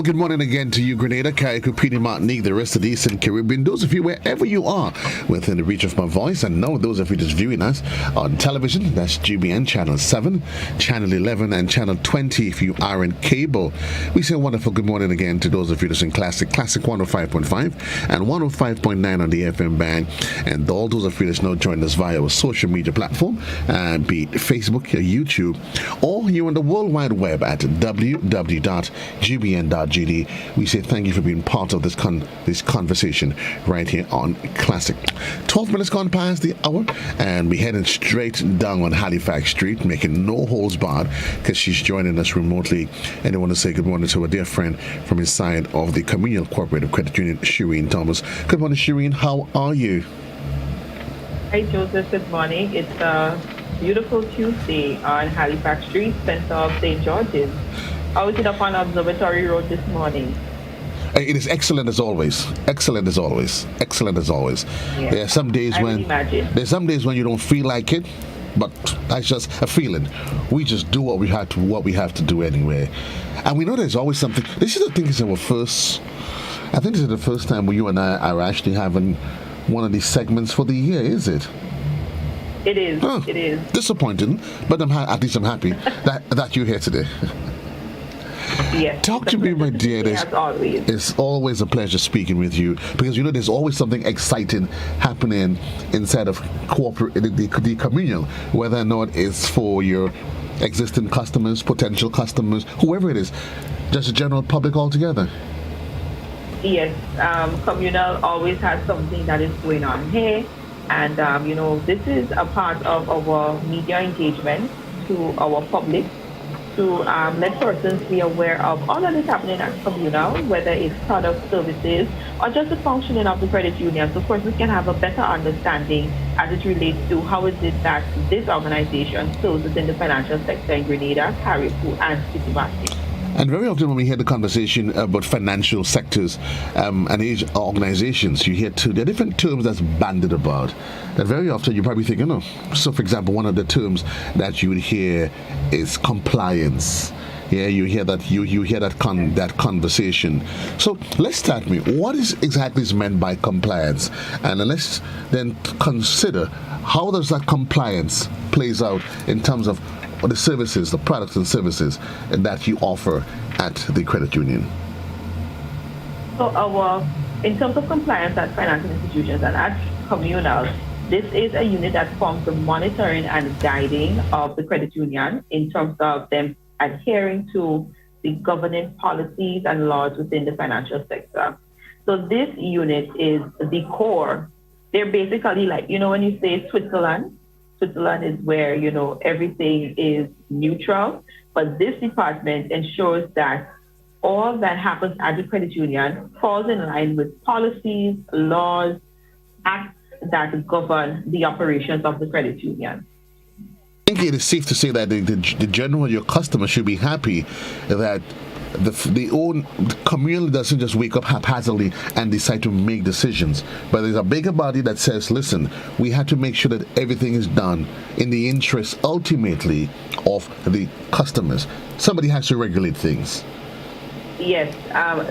good morning again to you, Grenada, Carriacou, Martinique, the rest of the Eastern Caribbean. Those of you, wherever you are, within the reach of my voice, and know those of you just viewing us on television, that's GBN Channel 7, Channel 11, and Channel 20 if you are in cable. We say a wonderful good morning again to those of you just in Classic 105.5 and 105.9 on the FM band, and all those of you that now join us via our social media platform, be it Facebook, YouTube, or you're on the World Wide Web at www.gbn.gd. We say thank you for being part of this conversation right here on Classic. 12 minutes gone past the hour, and we're heading straight down on Halifax Street, making no holds barred, because she's joining us remotely. And I want to say good morning to a dear friend from inside of the Communal Co-operative Credit Union, Shireen Thomas. Good morning, Shireen. How are you? Hi, Joseph. Good morning. It's a beautiful Tuesday on Halifax Street, center of St. George's. I was up on Observatory Road this morning. It is excellent as always. Excellent as always. Excellent as always. Yeah. There are some days when you don't feel like it, but that's just a feeling. We just do what we have to do anyway. And we know there's always something. This is this is the first time where you and I are actually having one of these segments for the year, is it? It is. Oh, it is. Disappointing, but at least I'm happy that you're here today. Yes. Talk to me, my dear. It's always a pleasure speaking with you, because there's always something exciting happening inside of the Communal, whether or not it's for your existing customers, potential customers, whoever it is, just the general public altogether. Yes, Communal always has something that is going on here, and this is a part of our media engagement to our public, to let persons be aware of all that is happening at Communal, whether it's product, services, or just the functioning of the credit union. So persons can have a better understanding as it relates to how is it that this organization serves within the financial sector in Grenada, Carriacou, and City Market. And very often when we hear the conversation about financial sectors and age organizations, you hear there are different terms that's bandied about. That very often you probably think, so for example, one of the terms that you would hear is compliance. Yeah, you hear that that conversation. So let's start with what is meant by compliance, and let's then consider how does that compliance plays out in terms of the services, the products and services that you offer at the credit union. So in terms of compliance at financial institutions and at Communal, this is a unit that forms the monitoring and guiding of the credit union in terms of them adhering to the governing policies and laws within the financial sector. So this unit is the core. They're basically like, when you say Switzerland is where, everything is neutral, but this department ensures that all that happens at the credit union falls in line with policies, laws, acts that govern the operations of the credit union. I think it is safe to say that your customer should be happy that the community doesn't just wake up haphazardly and decide to make decisions, but there's a bigger body that says, listen, we have to make sure that everything is done in the interest ultimately of the customers. Somebody has to regulate things. Yes,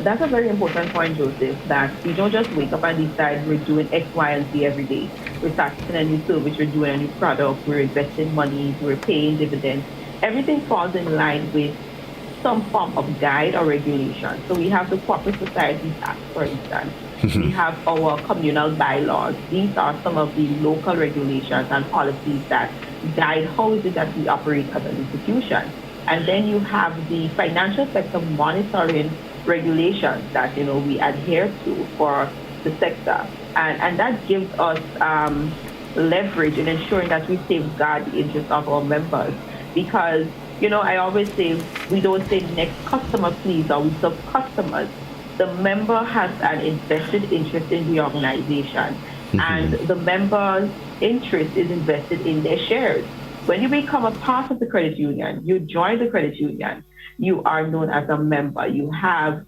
that's a very important point, Joseph, that we don't just wake up and decide we're doing X, Y, and Z every day. We're starting a new service, we're doing a new product, we're investing money, we're paying dividends. Everything falls in line with some form of guide or regulation. So we have the Corporate Societies Act, for instance. We have our communal bylaws. These are some of the local regulations and policies that guide how is it that we operate as an institution. And then you have the financial sector monitoring regulations that we adhere to for the sector. And that gives us leverage in ensuring that we safeguard the interests of our members. Because I always say, we don't say next customer, please, or we serve customers. The member has an invested interest in the organization, and the member's interest is invested in their shares. When you become a part of the credit union, you join the credit union, you are known as a member. You have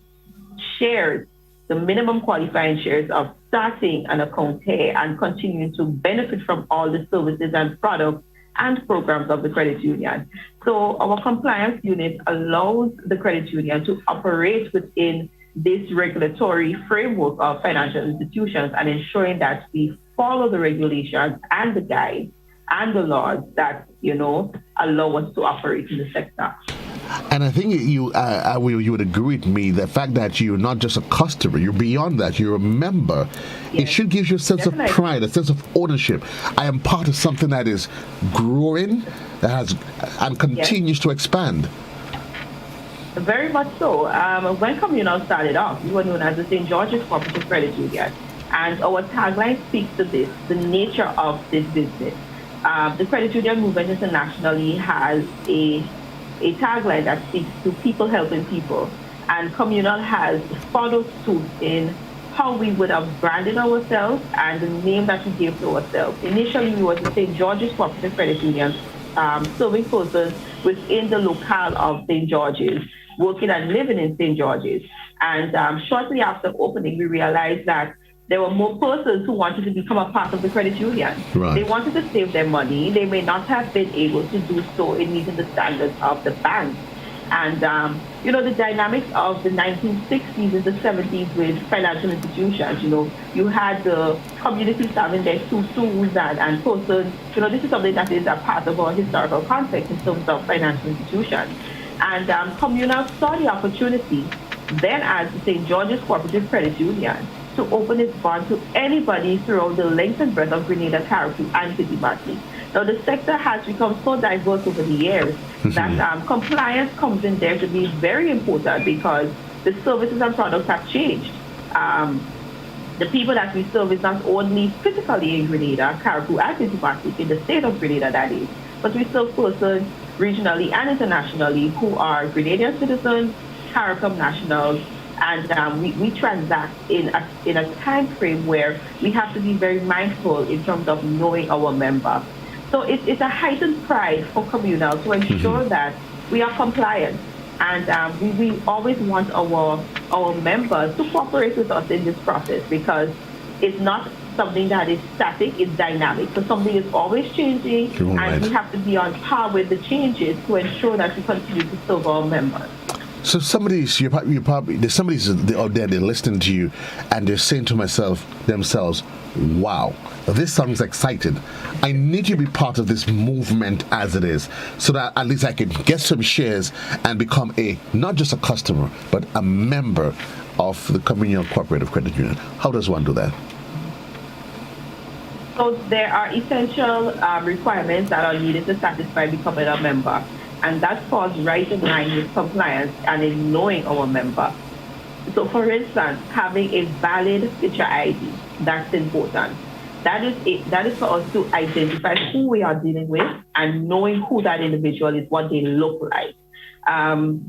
shares, the minimum qualifying shares of starting an account here and continuing to benefit from all the services and products and programs of the credit union. So our compliance unit allows the credit union to operate within this regulatory framework of financial institutions and ensuring that we follow the regulations and the guides and the laws that, allow us to operate in the sector. And I think you would agree with me, the fact that you're not just a customer, you're beyond that, you're a member. Yes. It should give you a sense of pride, a sense of ownership. I am part of something that is growing, that has and continues to expand. Very much so. When Communal started off, we were known as the St. George's Cooperative Credit Union. And our tagline speaks to this, the nature of this business. The credit union movement internationally has a tagline that speaks to people helping people. And Communal has followed suit in how we would have branded ourselves and the name that we gave to ourselves. Initially, we were the St. George's Cooperative Credit Union, serving persons within the locale of St. George's, working and living in St. George's. And shortly after opening, we realized that there were more persons who wanted to become a part of the credit union. Right. They wanted to save their money. They may not have been able to do so in meeting the standards of the bank. And, the dynamics of the 1960s and the 70s with financial institutions, you had the community having their tutus and persons. This is something that is a part of our historical context in terms of financial institutions. And Communal saw the opportunity then as the St. George's Cooperative Credit Union to open its bond to anybody throughout the length and breadth of Grenada, Carriacou, and Kiribati. Now, the sector has become so diverse over the years that compliance comes in there to be very important because the services and products have changed. The people that we serve is not only physically in Grenada, Carriacou, and Kiribati, in the state of Grenada, that is, but we serve persons regionally and internationally who are Grenadian citizens, CARICOM nationals, and we transact in a time frame where we have to be very mindful in terms of knowing our member. So it's a heightened pride for Communal to ensure that we are compliant, and we always want our members to cooperate with us in this process because it's not something that is static, it's dynamic. So something is always changing, and we have to be on par with the changes to ensure that we continue to serve our members. So there's somebody's out there, they're listening to you and they're saying to themselves, wow, this sounds exciting. I need to be part of this movement as it is so that at least I can get some shares and become not just a customer, but a member of the Communal Cooperative Credit Union. How does one do that? So there are essential requirements that are needed to satisfy becoming a member. And that falls right in line with compliance and in knowing our member. So for instance, having a valid picture ID, that's important. That is for us to identify who we are dealing with and knowing who that individual is, what they look like.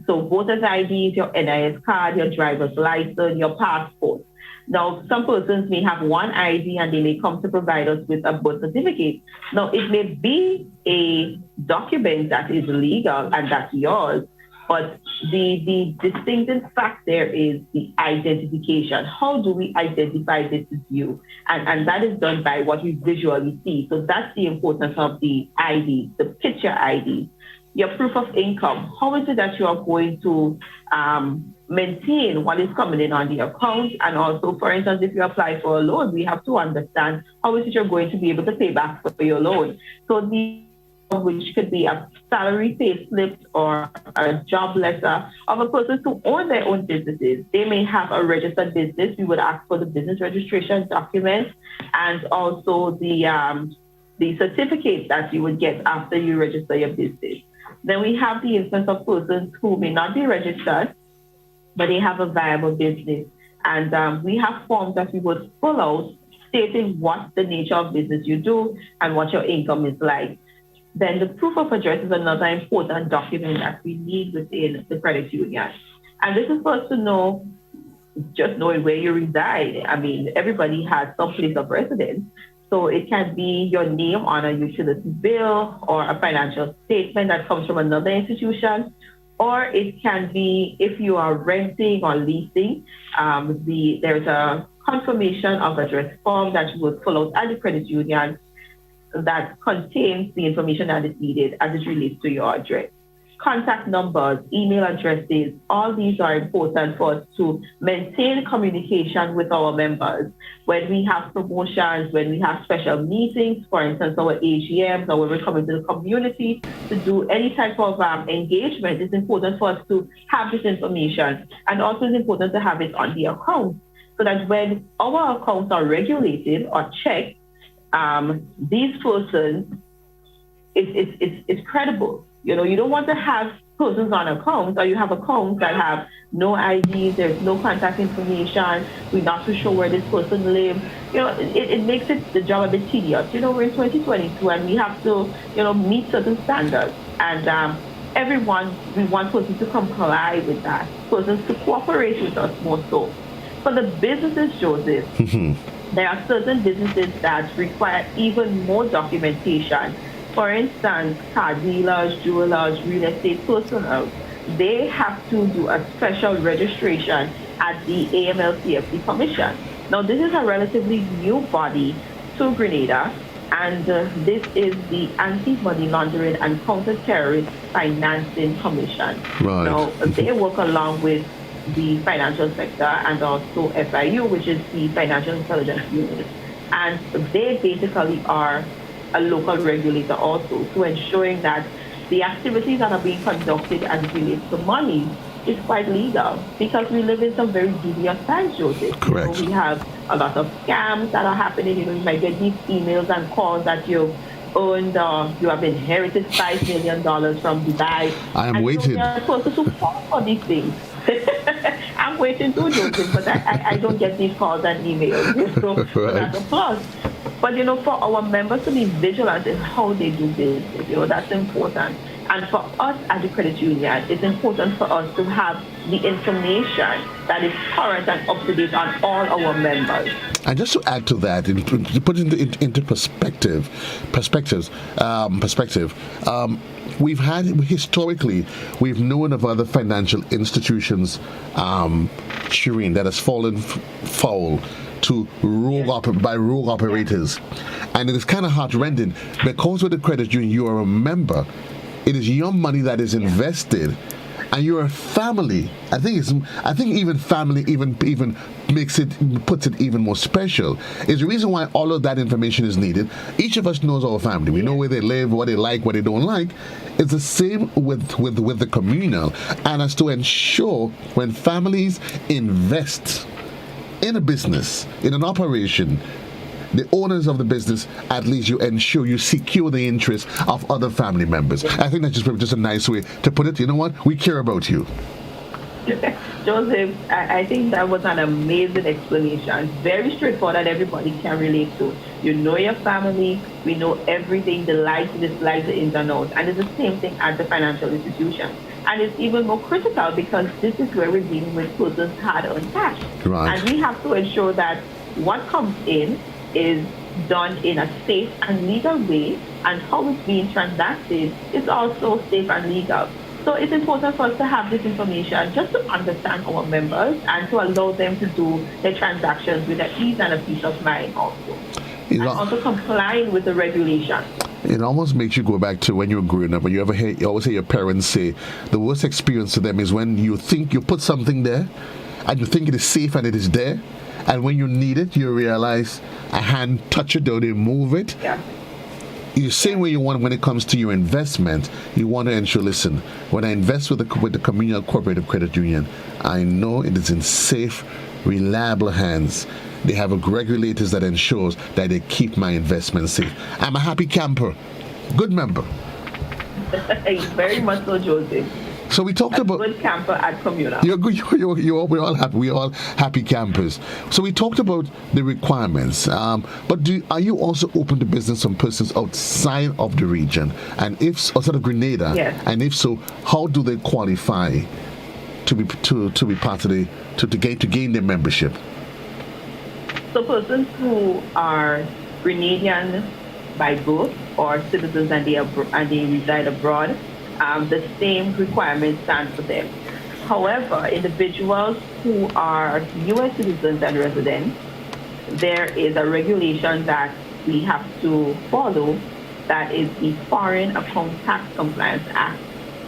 So voter's ID, your NIS card, your driver's license, your passport. Now, some persons may have one ID and they may come to provide us with a birth certificate. Now, it may be a document that is legal and that's yours, but the distinctive fact there is the identification. How do we identify this as you? And that is done by what we visually see. So that's the importance of the ID, the picture ID. Your proof of income. How is it that you are going to maintain what is coming in on the account? And also, for instance, if you apply for a loan, we have to understand how is it you're going to be able to pay back for your loan. So which could be a salary pay slip or a job letter of a person who own their own businesses. They may have a registered business. We would ask for the business registration document and also the certificate that you would get after you register your business. Then we have the instance of persons who may not be registered, but they have a viable business. And we have forms that we would fill out stating what the nature of business you do and what your income is like. Then the proof of address is another important document that we need within the credit union. And this is for us to know, just knowing where you reside. I mean, everybody has some place of residence. So it can be your name on a utility bill or a financial statement that comes from another institution, or it can be if you are renting or leasing, there's a confirmation of address form that you would fill out at the credit union. that contains the information that is needed as it relates to your address. Contact numbers, email addresses, all these are important for us to maintain communication with our members. When we have promotions, when we have special meetings, for instance, our AGMs, or when we're coming to the community to do any type of engagement, it's important for us to have this information. And also it's important to have it on the account so that when our accounts are regulated or checked, these persons, it's credible. You know, you don't want to have persons on accounts, or you have accounts that have no IDs, there's no contact information, we're not too sure where this person lives. You know, it makes the job a bit tedious. You know, we're in 2022 and we have to, you know, meet certain standards. And everyone, we want persons to comply with that, persons to cooperate with us more so. For the businesses, Joseph, there are certain businesses that require even more documentation. For instance, car dealers, jewelers, real estate personnel, they have to do a special registration at the AML-CFC Commission. Now, this is a relatively new body to Grenada, and this is the Anti-Money Laundering and Counter-Terrorist Financing Commission. Right. Now, they work along with the financial sector and also FIU, which is the Financial Intelligence Unit. And they basically are a local regulator also, to ensuring that the activities that are being conducted as it relates to money is quite legal, because we live in some very dubious times, Joseph. Correct. You know, we have a lot of scams that are happening. You know, you might get these emails and calls that you've earned, you have inherited $5 million from Dubai. I am waiting. You're supposed to fall for these things. I'm waiting too, Joseph, but I don't get these calls and emails. So that's a plus. But, you know, for our members to be vigilant in how they do business, you know, that's important. And for us as a credit union, it's important for us to have the information that is current and up to date on all our members. And just to add to that, to put it into perspective, we've had historically, we've known of other financial institutions, Shireen, that has fallen foul to rogue operators, and it is kind of heartrending because with the credit union you are a member. It is your money that is invested, and you're a family. I think even family even puts it even more special. Is the reason why all of that information is needed. Each of us knows our family. We know where they live, what they like, what they don't like. It's the same with the communal, and as to ensure when families invest in a business, in an operation, the owners of the business, at least you ensure you secure the interests of other family members. I think that's just a nice way to put it. You know what? We care about you. Joseph, I think that was an amazing explanation. Very straightforward that everybody can relate to. You know your family, we know everything, the likes, the dislikes, the ins and outs. And it's the same thing at the financial institution. And it's even more critical because this is where we're dealing with persons hard-earned cash. Right. And we have to ensure that what comes in is done in a safe and legal way, and how it's being transacted is also safe and legal. So it's important for us to have this information just to understand our members and to allow them to do their transactions with an ease and a peace of mind also. And also complying with the regulations. It almost makes you go back to when you were growing up, and you always hear your parents say the worst experience to them is when you think you put something there and you think it is safe and it is there, and when you need it, you realize a hand touch it, or they move it. Yeah. The same way you want when it comes to your investment, you want to ensure, listen, when I invest with the Communal Cooperative Credit Union, I know it is in safe, reliable hands. They have regulators that ensures that they keep my investment safe. I'm a happy camper, good member. Very much so, Joseph. So we talked about good camper at Communal. We're all happy campers. So we talked about the requirements. But are you also open to business from persons outside of the region, and if outside of Grenada? Yes. And if so, how do they qualify to be part of to gain their membership? So persons who are Grenadian by birth or citizens and they reside abroad, the same requirements stand for them. However, individuals who are U.S. citizens and residents, there is a regulation that we have to follow. That is the Foreign Account Tax Compliance Act,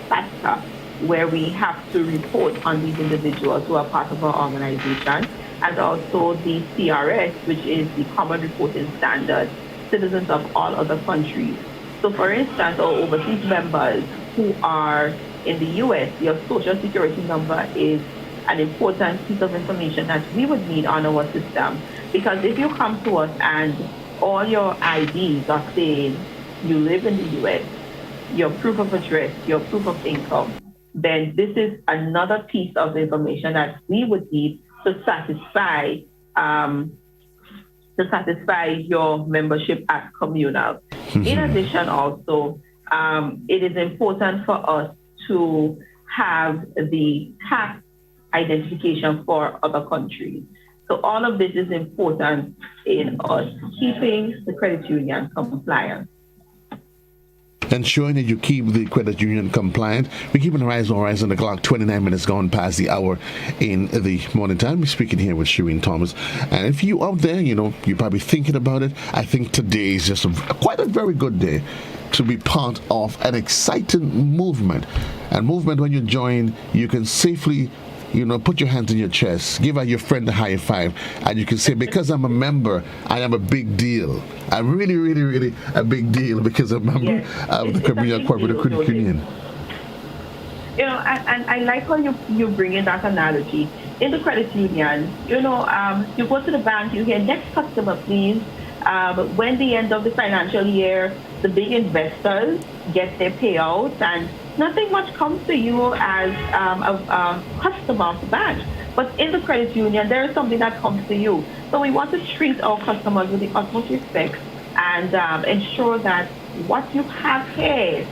FATCA, where we have to report on these individuals who are part of our organization, and also the CRS, which is the Common Reporting Standard, citizens of all other countries. So for instance, our overseas members who are in the US, your social security number is an important piece of information that we would need on our system. Because if you come to us and all your IDs are saying you live in the US, your proof of address, your proof of income, then this is another piece of information that we would need to satisfy your membership at Communal. In addition, also, it is important for us to have the tax identification for other countries. So all of this is important in us keeping the credit union compliant. Ensuring that you keep the credit union compliant. We're keeping our eyes on the clock. 29 minutes gone past the hour in the morning time. We're speaking here with Shireen Thomas. And if you out there, you're probably thinking about it. I think today is just quite a very good day to be part of an exciting movement. And movement, when you join, you can safely put your hands in your chest, give out your friend a high five, and you can say, because I'm a member, I am a big deal. I'm really, really, really a big deal because I'm a member of the Communal Cooperative Credit Union. And I like how you bring in that analogy. In the credit union, you go to the bank, you hear, next customer, please. When the end of the financial year, the big investors get their payouts, and nothing much comes to you as a customer of the bank. But in the credit union, there is something that comes to you. So we want to treat our customers with the utmost respect and ensure that what you have here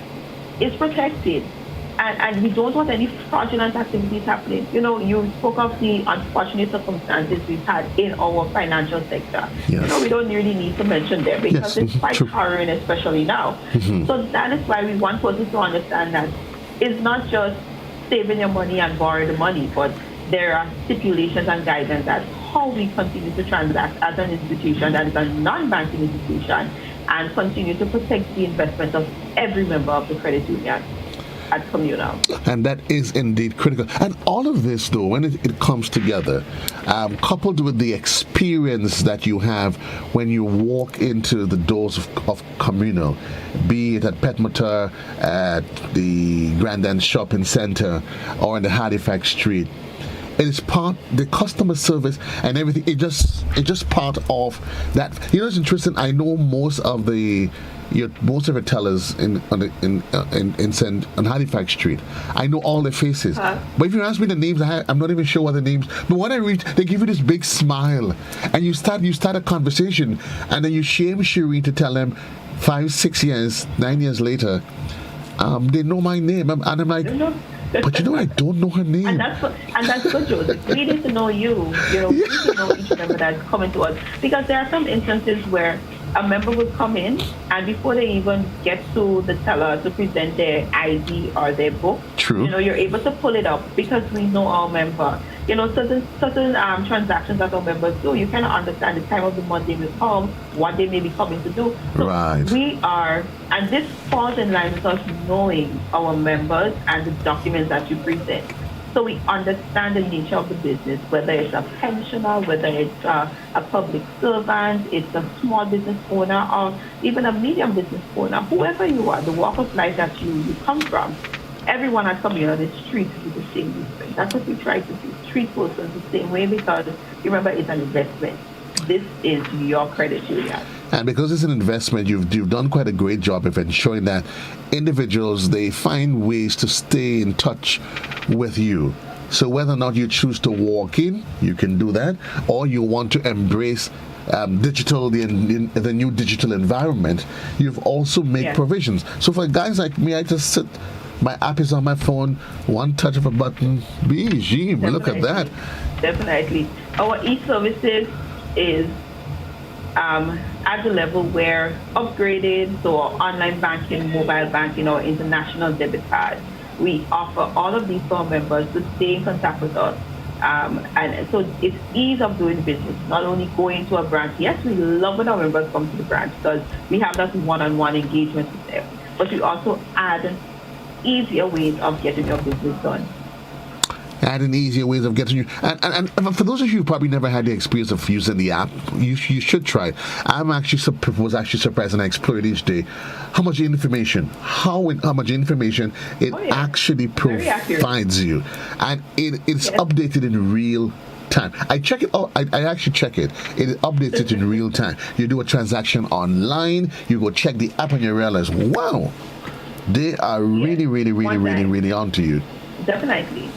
is protected. And we don't want any fraudulent activities happening. You spoke of the unfortunate circumstances we've had in our financial sector. Yes. We don't really need to mention them because it's quite harrowing, especially now. So that is why we want persons to understand that it's not just saving your money and borrowing the money, but there are stipulations and guidelines as how we continue to transact as an institution that is a non-banking institution and continue to protect the investment of every member of the credit union at Communal. And that is indeed critical. And all of this, though, when it comes together, coupled with the experience that you have when you walk into the doors of Communal, be it at Petmotor, at the Grand End Shopping Center, or in the Halifax Street, it is the customer service and everything. It's just part of that. It's interesting. I know most of the tellers on Halifax Street. I know all their faces. But if you ask me the names, I'm not even sure what the names. But when I reach, they give you this big smile, and you start a conversation, and then you shame Shireen to tell them 5, 6 years, 9 years later, they know my name, and I'm like. But I don't know her name. And that's good, Joseph. We need to know you. We need to know each member that's coming to us. Because there are some instances where a member will come in, and before they even get to the teller to present their ID or their book, True. You're able to pull it up because we know our member. Certain transactions that our members do, you cannot understand the time of the month they will come, what they may be coming to do. So right. We are, and this falls in line with us knowing our members and the documents that you present. So we understand the nature of the business, whether it's a pensioner, whether it's a public servant, it's a small business owner, or even a medium business owner, whoever you are, the walk of life that you come from. Everyone at Communal is treated with the same respect. That's what we try to do, treat persons the same way, because remember, it's an investment. This is your credit union. And because it's an investment, you've done quite a great job of ensuring that individuals, they find ways to stay in touch with you. So whether or not you choose to walk in, you can do that, or you want to embrace the new digital environment, you've also made provisions. So for guys like me, I just sit, my app is on my phone, one touch of a button, look at that. Definitely. Our e-services is at the level where upgraded, so online banking, mobile banking, or international debit card. We offer all of these to our members to stay in contact with us And so it's ease of doing business, not only going to a branch. Yes, we love when our members come to the branch because we have that one-on-one engagement with them. But we also add easier ways of getting your business done. Adding easier ways of getting you. And for those of you who probably never had the experience of using the app, you should try it. Was actually surprised, and I explored each day how much information it actually provides you, and it's updated in real time. I check it. I actually check it. It is updated in real time. You do a transaction online, you go check the app, and you realize, wow, they are really onto you. Definitely.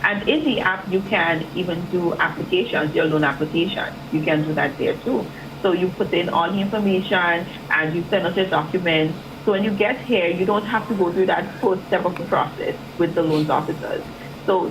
And in the app, you can even do applications, your loan application. You can do that there too. So you put in all the information and you send us your documents. So when you get here, you don't have to go through that first step of the process with the loans officers. So,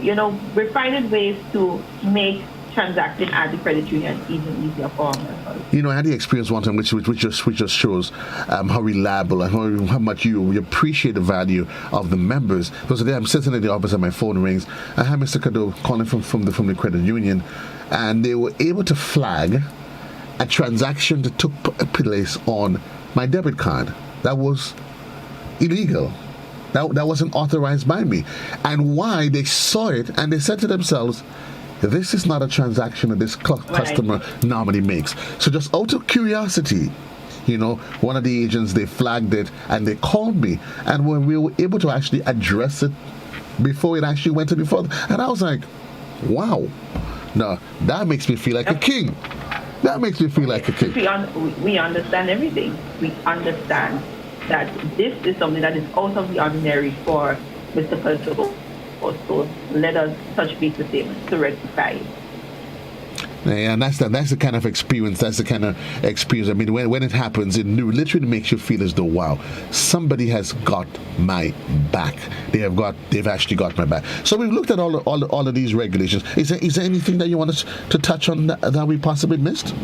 we're finding ways to make transacting at the credit union even easier for our members. I had the experience one time which just shows how reliable and how much you appreciate the value of the members. Because today I'm sitting in the office and my phone rings. I had Mr. Cadore calling from the credit union, and they were able to flag a transaction that took place on my debit card that was illegal. That wasn't authorized by me. And why? They saw it and they said to themselves, this is not a transaction that this customer normally makes. So just out of curiosity, one of the agents, they flagged it and they called me. And when we were able to actually address it before it actually went to before, and I was like, wow, no, that makes me feel like a king. That makes me feel like a king. We understand everything. We understand that this is something that is out of the ordinary for Mr. Cadore. So let us touch base with him to rectify it. Yeah, and that's the kind of experience. That's the kind of experience. I mean, when it happens, it literally makes you feel as though, wow, somebody has got my back. They've actually got my back. So we've looked at all of these regulations. Is there anything that you want us to touch on that we possibly missed?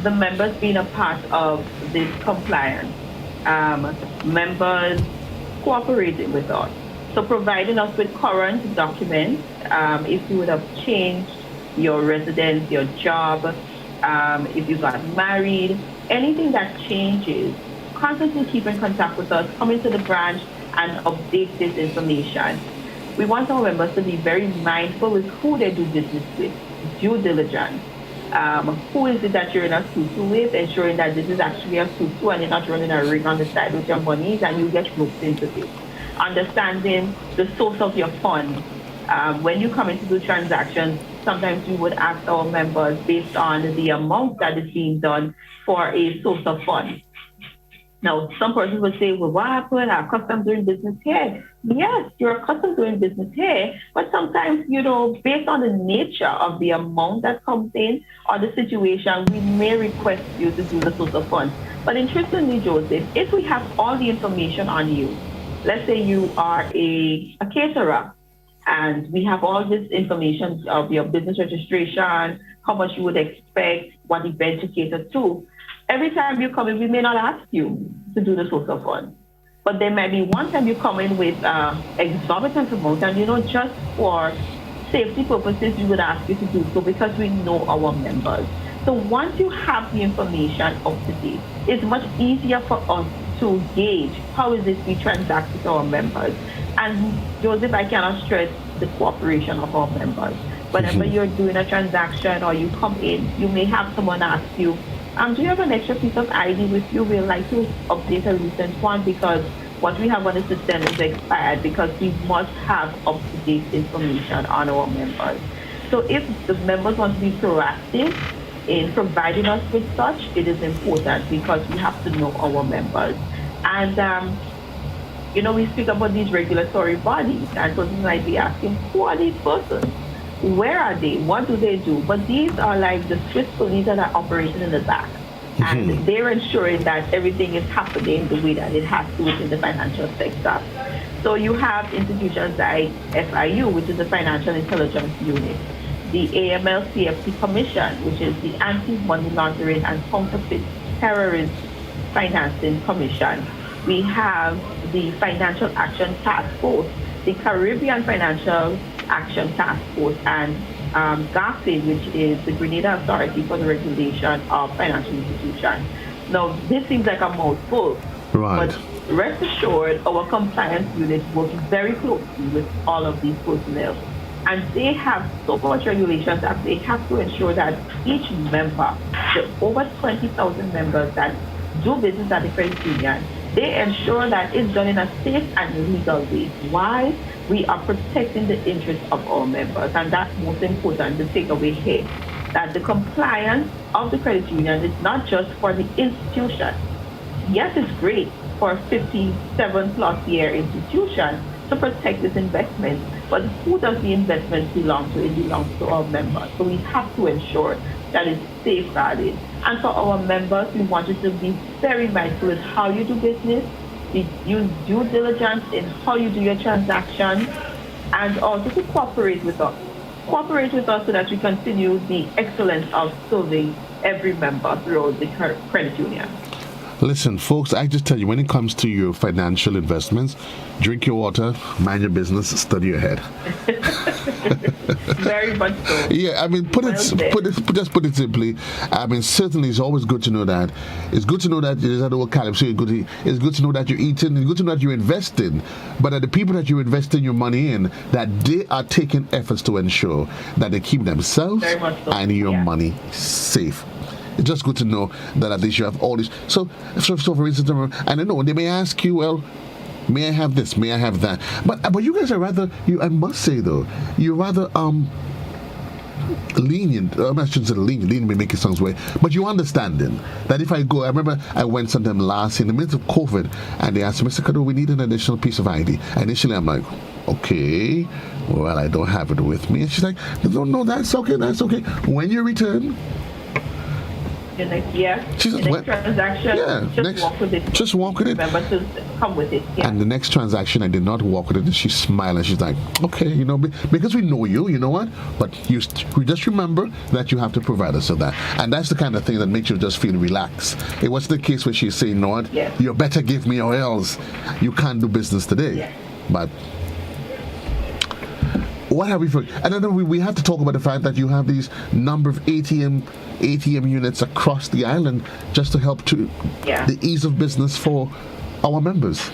The members being a part of this compliance, members cooperating with us. So providing us with current documents, if you would have changed your residence, your job, if you got married, anything that changes, constantly keep in contact with us, come into the branch and update this information. We want our members to be very mindful with who they do business with, due diligence. Who is it that you're in a tutu with, ensuring that this is actually a tutu and you're not running a ring on the side with your monies and you get roped into this. Understanding the source of your funds. When you come into the transactions, sometimes we would ask our members based on the amount that is being done for a source of funds. Now, some persons would say, well, what happened? Our custom doing business here. Yes, you're accustomed doing business here, but sometimes, based on the nature of the amount that comes in or the situation, we may request you to do the source of funds. But interestingly, Joseph, if we have all the information on you, let's say you are a caterer, and we have all this information of your business registration, how much you would expect, what event to cater to. Every time you come in, we may not ask you to do the source of funds. But there might be one time you come in with exorbitant amount, and just for safety purposes, we would ask you to do so because we know our members. So once you have the information up to date, it's much easier for us to gauge how is it we transact with our members. And Joseph, I cannot stress the cooperation of our members. Whenever you're doing a transaction or you come in, you may have someone ask you, do you have an extra piece of ID with you? We'd like to update a recent one because what we have on the system is expired, because we must have up-to-date information on our members. So if the members want to be proactive in providing us with such, it is important because we have to know our members. And, we speak about these regulatory bodies, and persons might be asking, who are these persons? Where are they? What do they do? But these are like the Swiss police that are operating in the back. And they're ensuring that everything is happening the way that it has to within the financial sector. So you have institutions like FIU, which is the Financial Intelligence Unit, the AML-CFT Commission, which is the Anti-Money Laundering and Counterfeit Terrorist Financing Commission. We have the Financial Action Task Force, the Caribbean Financial Action Task Force, and GAFIN, which is the Grenada Authority for the Regulation of Financial Institutions. Now, this seems like a mouthful, Right. but rest assured, our compliance unit works very closely with all of these personnel. And they have so much regulations that they have to ensure that each member, the over 20,000 members that do business at the credit union, they ensure that it's done in a safe and legal way. Why? We are protecting the interests of our members, and that's most important, the takeaway here, that the compliance of the credit union is not just for the institution. Yes, it's great for a 57 plus year institution to protect its investment, but who does the investment belong to? It belongs to our members. So we have to ensure that it's safeguarded. And for our members, we want you to be very mindful of how you do business, use due diligence in how you do your transactions, and also to cooperate with us. Cooperate with us so that we continue the excellence of serving every member throughout the credit union. Listen, folks, I just tell you, when it comes to your financial investments, drink your water, mind your business, study your head. Very much so. Yeah, I mean, just put it simply. I mean, certainly, it's always good to know that. It's good to know that there's an old caliber. So it's good to know that you're eating. It's good to know that you're investing. But that the people that you're investing your money in, that they are taking efforts to ensure that they keep themselves and your money safe. It's just good to know that at least you have all this. So for instance, and I know they may ask you, well, may I have this? May I have that? But you guys are rather, I must say though, you're rather lenient. I shouldn't say lenient may make it sound way, but you understanding that if I go, I remember I went sometime last in the midst of COVID, and they asked me, Mr. Cadore, we need an additional piece of ID. Initially, I'm like, okay, well, I don't have it with me. And she's like, no, that's okay. When you return. The next transaction, walk with it. Just walk with it. Remember to come with it. Yeah. And the next transaction, I did not walk with it. And she smiled and she's like, okay, because we know you know what? But we just remember that you have to provide us with that. And that's the kind of thing that makes you just feel relaxed. It was the case where she's saying, you know what? Yes. You better give me or else you can't do business today. Yes. But what have we for? And then we have to talk about the fact that you have these number of ATM units across the island just to help to the ease of business for our members.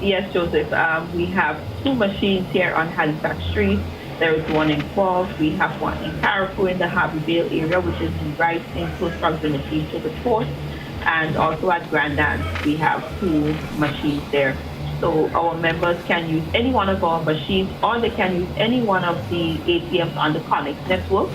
Yes, Joseph. We have 2 machines here on Halifax Street. There is one in Falls. We have one in Carrefour in the Harveyville area, which is right in close proximity to the port. And also at Grand Anse, we have 2 machines there. So our members can use any one of our machines, or they can use any one of the ATMs on the Connect network.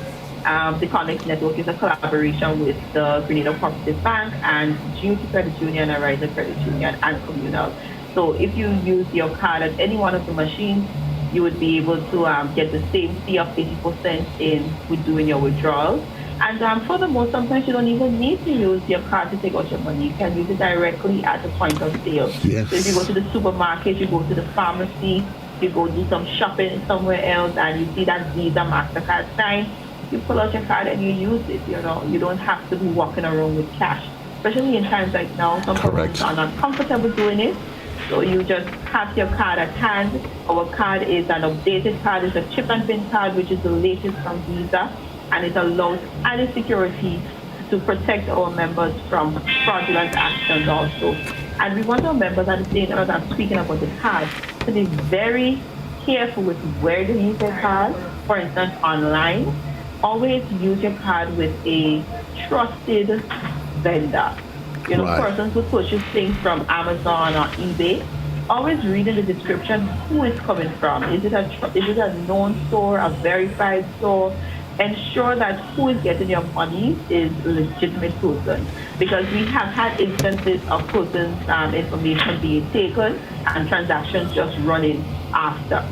The Connect network is a collaboration with the Grenada Cooperative Bank and Unity Credit Union, Ariza Credit Union, and Communal. So if you use your card at any one of the machines, you would be able to get the same fee of 80% in with doing your withdrawals. And furthermore, sometimes you don't even need to use your card to take out your money. You can use it directly at the point of sale. Yes. So if you go to the supermarket, you go to the pharmacy, you go do some shopping somewhere else, and you see that Visa MasterCard sign, you pull out your card and you use it. You don't have to be walking around with cash, especially in times like now. Some people are not comfortable doing it. So you just have your card at hand. Our card is an updated card. It's a chip and pin card, which is the latest from Visa. And it allows added security to protect our members from fraudulent actions also. And we want our members, at the same time as I'm speaking about the card, to be very careful with where they use their card. For instance, online, always use your card with a trusted vendor. Persons who purchase things from Amazon or eBay, always read in the description who it's coming from. Is it a known store, a verified store? Ensure that who is getting your money is a legitimate person, because we have had instances of persons' information being taken and transactions just running after.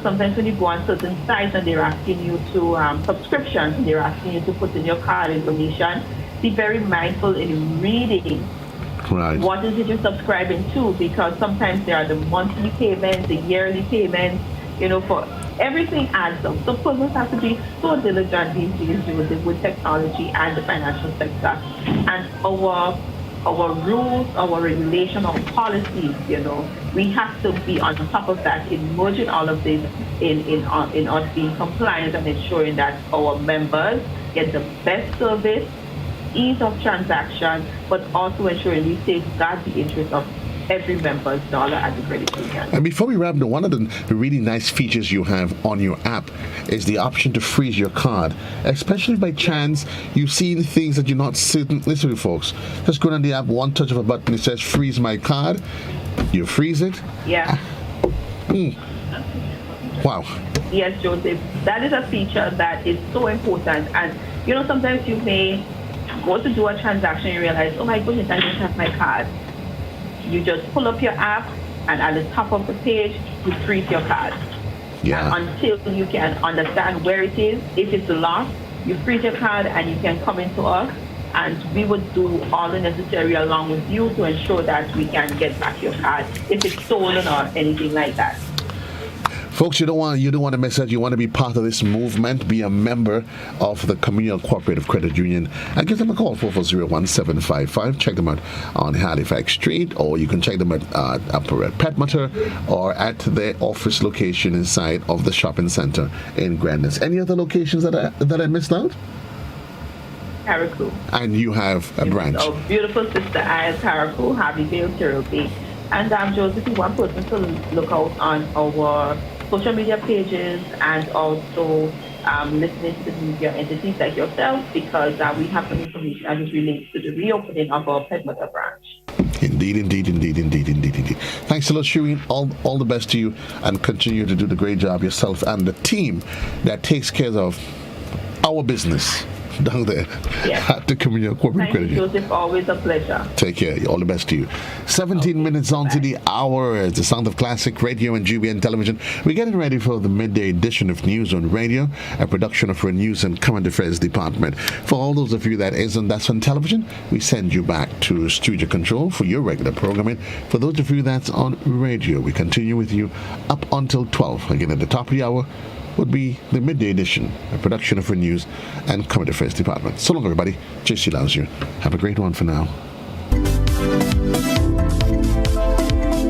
Sometimes when you go on certain sites and they're asking you to subscriptions, and they're asking you to put in your card information, be very mindful in reading what is it you're subscribing to, because sometimes there are the monthly payments, the yearly payments, for everything adds up. So persons have to be so diligent these days with technology and the financial sector. And our our rules, our regulation, our policies, we have to be on top of that in merging all of this in us being compliant and ensuring that our members get the best service, ease of transaction, but also ensuring we safeguard the interest of every member's dollar at the credit union. And before we wrap, one of the really nice features you have on your app is the option to freeze your card, especially by chance you've seen things that you're not certain. Listen to folks, just go on the app, one touch of a button, it says freeze my card, you freeze it. Yeah. Wow. Yes, Joseph, that is a feature that is so important. And sometimes you may go to do a transaction, you realize, oh my goodness, I don't have my card. You just pull up your app, and at the top of the page, you freeze your card. Yeah. And until you can understand where it is, if it's lost, you freeze your card and you can come into us, and we would do all the necessary along with you to ensure that we can get back your card if it's stolen or anything like that. Folks, you don't want to miss out. You want to be part of this movement. Be a member of the Communal Co-operative Credit Union and give them a call, 440-1755. Check them out on Halifax Street, or you can check them out up at Petmater or at their office location inside of the shopping center in Grandness. Any other locations that I missed out? Carriacou. And you have a branch. Our beautiful sister Ayers, Carriacou, Harveyville, Cherokee. And Joseph, you want person to look out on our social media pages and also listening to the media entities like yourself, because we have some information as it relates to the reopening of our Petmater branch. Indeed. Thanks a lot, Shireen. All the best to you, and continue to do the great job yourself and the team that takes care of our business down there at the Communal Corporate Credit Union. Joseph, always a pleasure. Take care. All the best to you. 17 minutes on to the hour. It's the sound of classic radio and GBN television. We're getting ready for the midday edition of News on Radio, a production of our News and Current Affairs Department. For all those of you that's on television, we send you back to Studio Control for your regular programming. For those of you that's on radio, we continue with you up until 12. Again, at the top of the hour would be the midday edition, a production of our News and Current Affairs Department. So long, everybody. JC loves you. Have a great one for now.